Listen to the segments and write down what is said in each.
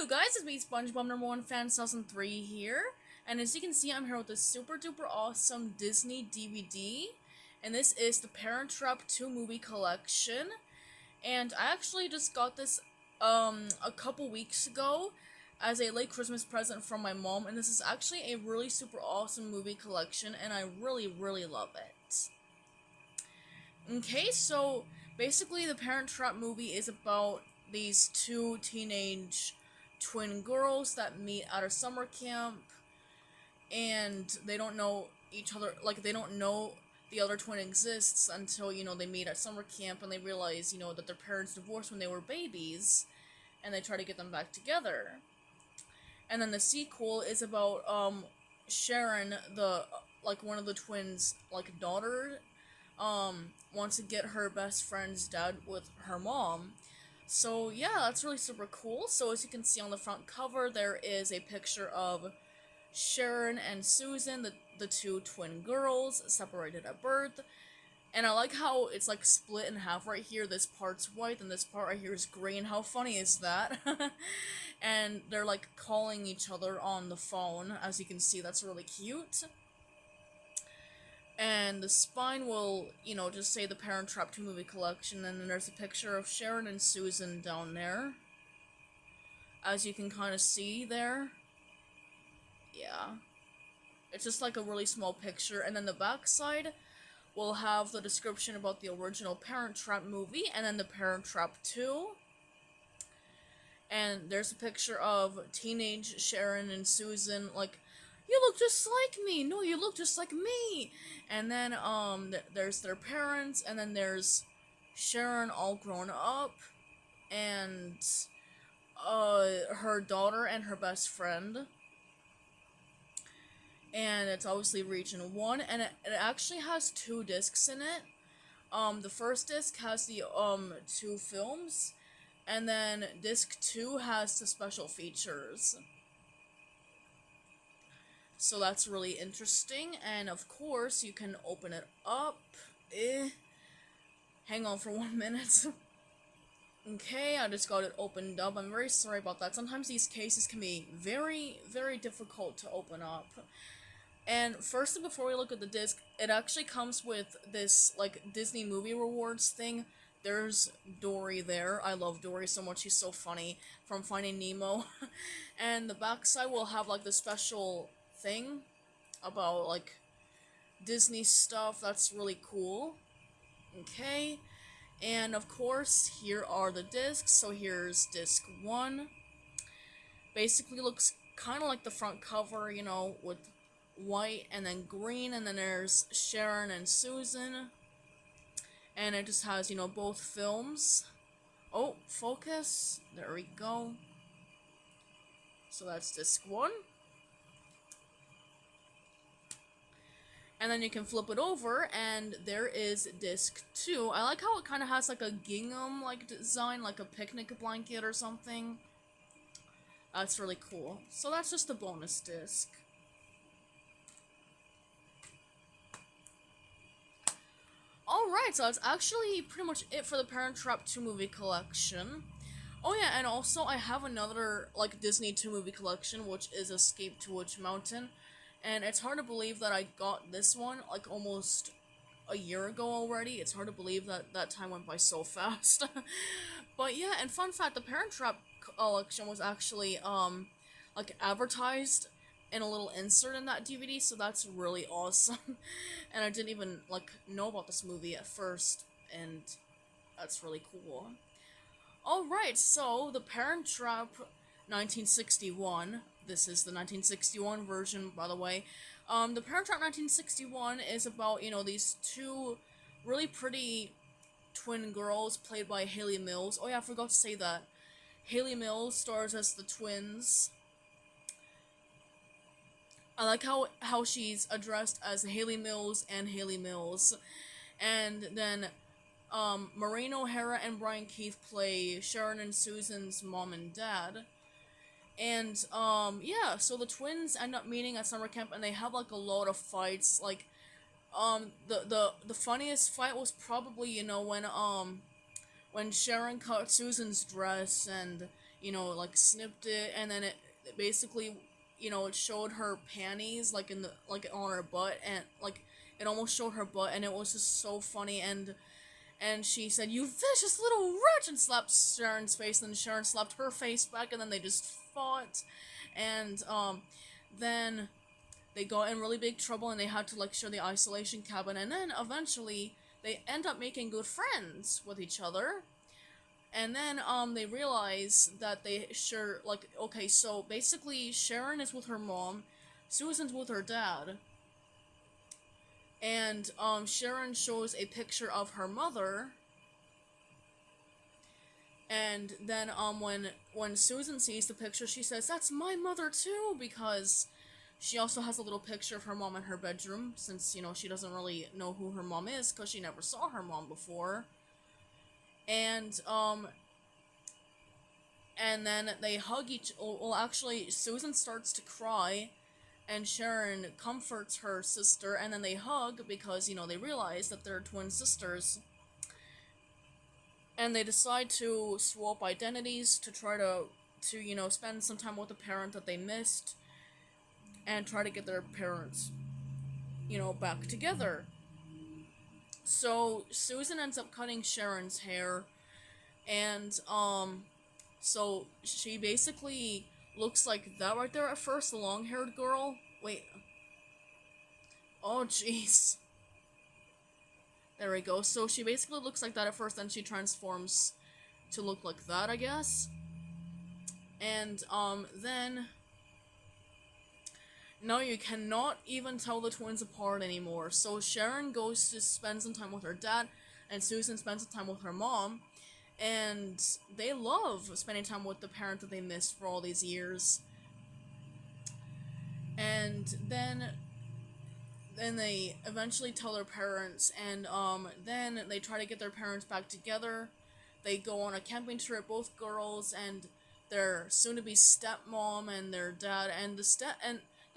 you guys, it's me SpongeBob number one fan 2003 here, and as you can see I'm here with this super duper awesome Disney DVD, and this is the Parent Trap 2 movie collection, and I actually just got this a couple weeks ago as a late Christmas present from my mom, and this is actually a really super awesome movie collection and I really love it. Okay, so basically the Parent Trap movie is about these two teenage twin girls that meet at a summer camp, and they don't know each other, like they don't know the other twin exists until, they meet at summer camp and they realize, that their parents divorced when they were babies, and they try to get them back together. And then the sequel is about Sharon, the like one of the twins' like daughter, wants to get her best friend's dad with her mom. So yeah, that's really super cool. So as you can see on the front cover, there is a picture of Sharon and Susan, the two twin girls, separated at birth. And I like how it's like split in half right here. This part's white and this part right here is green. How funny is that? And they're like calling each other on the phone. As you can see, that's really cute. And the spine will, just say the Parent Trap 2 movie collection, and then there's a picture of Sharon and Susan down there. As you can kind of see there. Yeah. It's just like a really small picture, and then the back side will have the description about the original Parent Trap movie, and then the Parent Trap 2. And there's a picture of teenage Sharon and Susan, like, you look just like me. No, you look just like me. And then there's their parents, and then there's Sharon all grown up, and her daughter and her best friend. And it's obviously region 1, and it actually has 2 discs in it. The first disc has the 2 films, and then disc 2 has the special features. So that's really interesting, and of course you can open it up. Hang on for 1 minute. Okay, I just got it opened up. I'm very sorry about that. Sometimes these cases can be very difficult to open up. And first, before we look at the disc, it actually comes with this, like, Disney Movie Rewards thing. There's Dory there. I love Dory so much. She's so funny from Finding Nemo. And the backside will have, like, the special thing about, like, Disney stuff. That's really cool. Okay. And, of course, here are the discs. So here's disc 1. Basically looks kind of like the front cover, with white and then green, and then there's Sharon and Susan, and it just has, both films. Oh, focus, there we go. So that's disc 1, and then you can flip it over and there is disc 2. I like how it kind of has like a gingham like design, like a picnic blanket or something. That's really cool. So that's just the bonus disc. Alright, so that's actually pretty much it for the Parent Trap 2 movie collection. Oh yeah, and also I have another, like, Disney 2 movie collection, which is Escape to Witch Mountain. And it's hard to believe that I got this one, like, almost a year ago already. It's hard to believe that that time went by so fast. But yeah, and fun fact, the Parent Trap collection was actually, like, advertised in a little insert in that DVD, so that's really awesome. And I didn't even, like, know about this movie at first, and that's really cool. Alright, so the Parent Trap 1961, this is the 1961 version, by the way. The Parent Trap 1961 is about, these two really pretty twin girls played by Hayley Mills. Oh yeah, I forgot to say that. Hayley Mills stars as the twins. I like how she's addressed as Hayley Mills and Hayley Mills. And then Maureen O'Hara and Brian Keith play Sharon and Susan's mom and dad. And yeah, so the twins end up meeting at summer camp and they have like a lot of fights. Like the funniest fight was probably, when Sharon cut Susan's dress, and like snipped it, and then it basically, it showed her panties like in the like on her butt, and like it almost showed her butt, and it was just so funny. And she said, "You vicious little wretch," and slapped Sharon's face, and then Sharon slapped her face back, and then they just fought. And then they got in really big trouble, and they had to like share the isolation cabin, and then eventually they end up making good friends with each other. And then they realize that they share, like, okay, so basically Sharon is with her mom, Susan's with her dad, and Sharon shows a picture of her mother. And then when Susan sees the picture, she says, "That's my mother too," because she also has a little picture of her mom in her bedroom, since she doesn't really know who her mom is because she never saw her mom before. And and then they hug each. Well, actually, Susan starts to cry, and Sharon comforts her sister, and then they hug because they realize that they're twin sisters, and they decide to swap identities to try to spend some time with a parent that they missed, and try to get their parents back together. So Susan ends up cutting Sharon's hair, and so she basically looks like that right there at first, the long-haired girl. Wait. Oh, jeez. There we go. So she basically looks like that at first, then she transforms to look like that, I guess. And then now you cannot even tell the twins apart anymore. So Sharon goes to spend some time with her dad, and Susan spends some time with her mom, and they love spending time with the parent that they missed for all these years. And then they eventually tell their parents, and then they try to get their parents back together. They go on a camping trip, both girls, and their soon-to-be stepmom and their dad, and their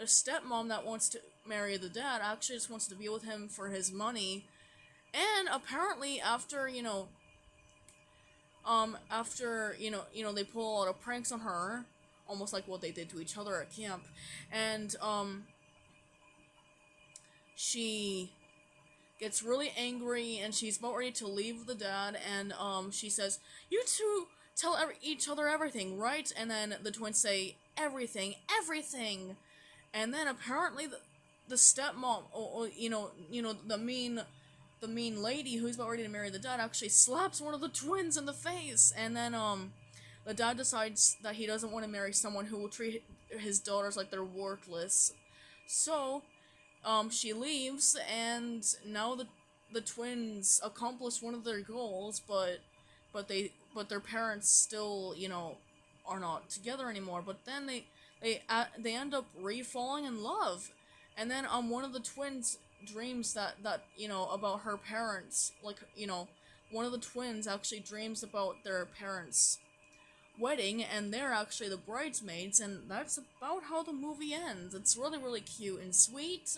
stepmom that wants to marry the dad actually just wants to be with him for his money. And apparently, after they pull a lot of pranks on her, almost like what they did to each other at camp, and she gets really angry, and she's about ready to leave the dad, and she says, "You two tell each other everything, right?" And then the twins say, "Everything, everything." And then apparently the stepmom, the mean lady who's about ready to marry the dad actually slaps one of the twins in the face, and then the dad decides that he doesn't want to marry someone who will treat his daughters like they're worthless. So she leaves, and now the twins accomplish one of their goals, but their parents still are not together anymore. But then they end up falling in love, and then one of the twins dreams that about her parents, like one of the twins actually dreams about their parents' wedding, and they're actually the bridesmaids, and that's about how the movie ends. It's really, really cute and sweet.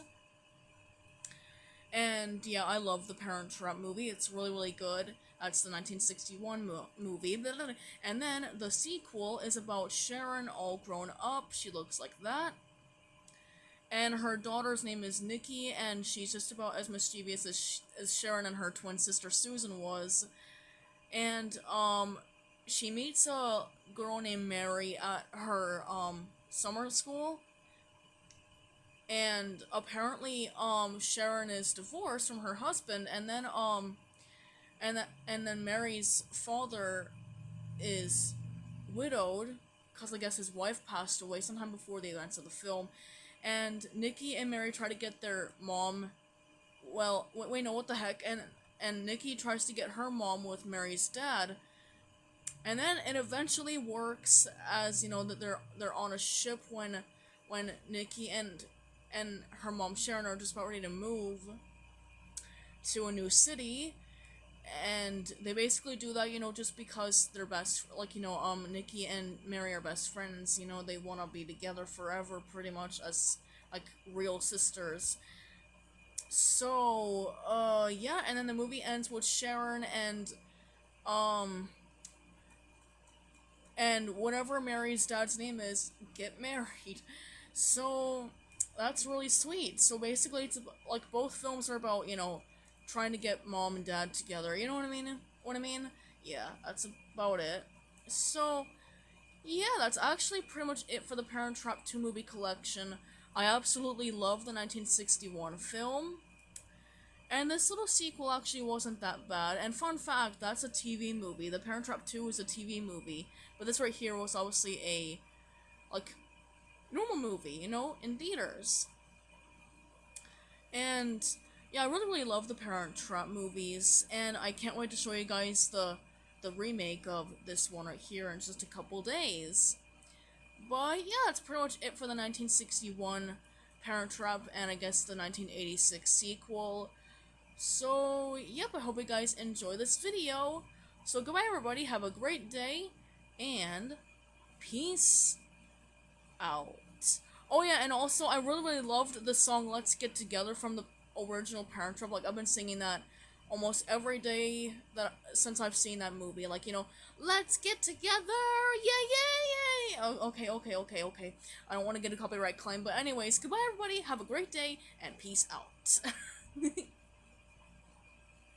And yeah, I love the Parent Trap movie. It's really, really good. That's the 1961 movie. And then the sequel is about Sharon all grown up. She looks like that. And her daughter's name is Nikki, and she's just about as mischievous as Sharon and her twin sister Susan was. And she meets a girl named Mary at her summer school, and apparently Sharon is divorced from her husband, and then Mary's father is widowed because I guess his wife passed away sometime before the events of the film. And Nikki and Mary try to get their mom, well, wait, no, what the heck, and Nikki tries to get her mom with Mary's dad, and then it eventually works, as that they're on a ship when Nikki and her mom Sharon are just about ready to move to a new city, and they basically do that just because they're best, like Nikki and Mary are best friends. They want to be together forever, pretty much, as like real sisters. So yeah, and then the movie ends with Sharon and and whatever Mary's dad's name is, get married. So that's really sweet. So basically, it's like both films are about trying to get mom and dad together. You know what I mean? What I mean? Yeah, that's about it. So yeah, that's actually pretty much it for the Parent Trap 2 movie collection. I absolutely love the 1961 film. And this little sequel actually wasn't that bad. And fun fact, that's a TV movie. The Parent Trap 2 is a TV movie. But this right here was obviously a, like, normal movie, in theaters. And, yeah, I really, really love the Parent Trap movies. And I can't wait to show you guys the remake of this one right here in just a couple days. But, yeah, that's pretty much it for the 1961 Parent Trap and I guess the 1986 sequel. So, yep, I hope you guys enjoy this video. So, goodbye, everybody. Have a great day, and peace out. Oh, yeah, and also, I really, really loved the song Let's Get Together from the original Parent Trap. Like, I've been singing that almost every day since I've seen that movie. Like, let's get together, yeah, yeah, yeah. Oh, okay. I don't want to get a copyright claim, but anyways, goodbye, everybody. Have a great day, and peace out.